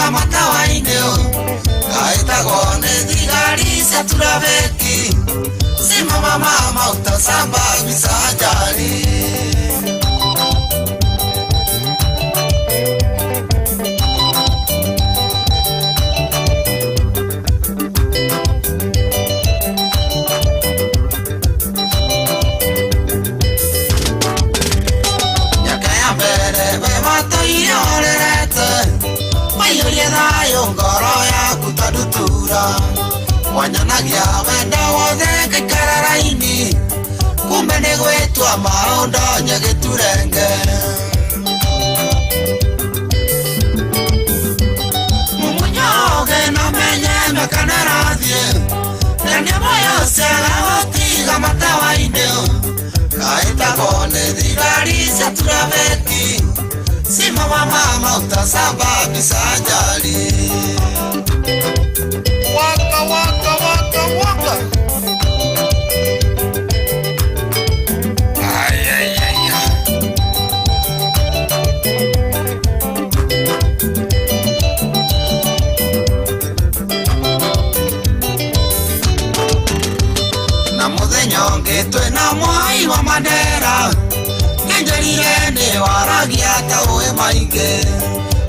tiga matawa-inĩ gaĩtagwo nĩ thigari cia turabĩki simama mautasamba bisanjari ngoro yaku tadutura wanyanagia wenda wothe ngaikararaini kumbe nĩ gwĩtua maũndũ nyagĩturenge mũmunyoge na menye mekanĩrathiĩ na nyamũ yose gagũtiga matawa-inĩ gaĩtagwo nĩ thigari cia turabĩki simama mautasamba bisanjari waka waka waka waka ay ay ay na mũthenya ũngĩ twĩna mwai wa Mandera nĩ waragia ta ũĩ maingĩ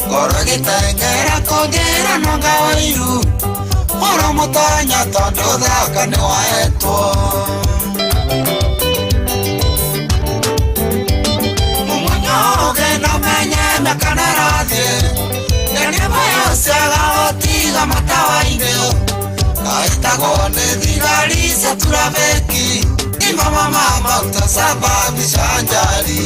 ngoro gĩtengera kũnjĩra no ngaũiru ũro mũtonya tondũ thaka nĩ wahetwo mũmunyoge na menye mekanĩrathiĩ na nyamũ yose gagũtiga matawa-inĩ gaĩtagwo nĩ thigari cia turabĩki simama mautasamba bisanjari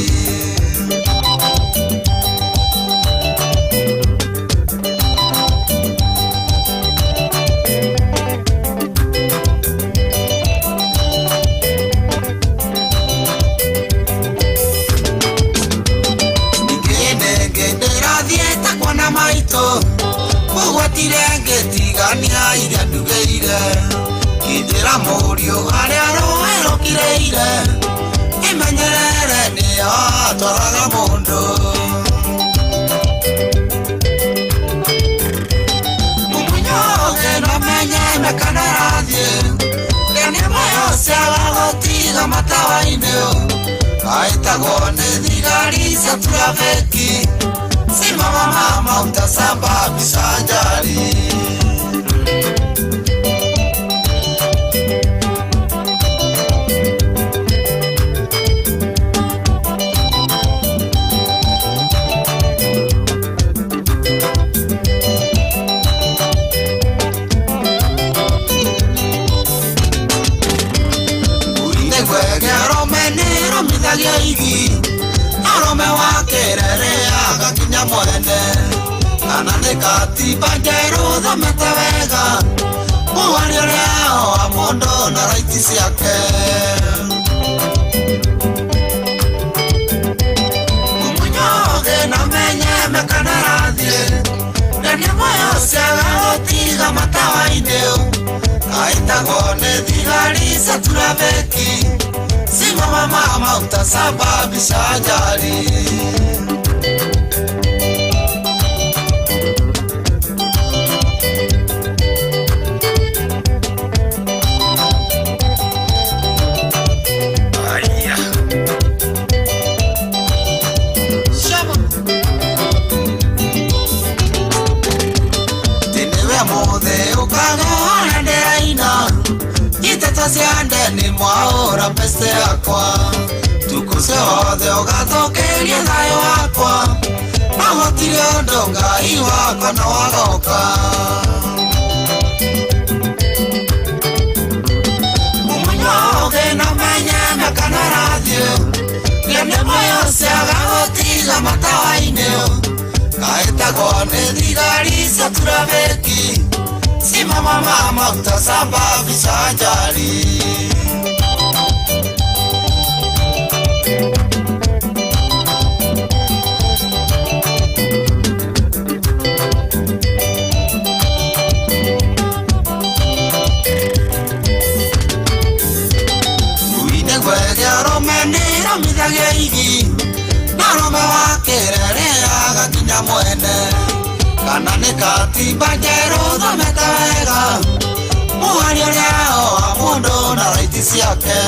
tigania iria ndugĩire kĩnjĩra mũriũ harĩa rũĩ rũkirĩire imenyerere nĩyo twaraga mũndũ mũmunyoge na menye mekanĩrathiĩ na nyamũ yose gagũtiga matawa-inĩ gaĩtagwo nĩ thigari cia turabĩki simama mautasamba bisanjari mithagia igi arome wa kĩrere agakinya mwene kana nĩ katiba njerũ thomete wega mũhari ũrĩa wa mũndũ na raiti ciake mũmunyoge na menye mekanĩrathiĩ na nyamũ yose gagũtiga matawa-inĩ gaĩtagwo nĩ thigari cia turabĩki simama mautasamba bisanjari aya shama tinewe mothe ukagona nderaina itata ciande nĩ mwaũra peste yakwa tukũse othe ũgathokerie thayũ wakwa na gũtirĩ ũndũ Ngai wakwa no wagoka mũmunyoge na menye mekanĩrathiĩ na nyamũ yose gagũtiga matawa-inĩ gaĩtagwo nĩ thigari cia turabĩki simama mautasamba bisanjari uine gwethia romenĩra mithagia igi na rome wa kĩrere agakinya mwene Anandĩka katiba njerũ thomete wega, mũhari ũrĩa wa mũndũ na raiti ciake.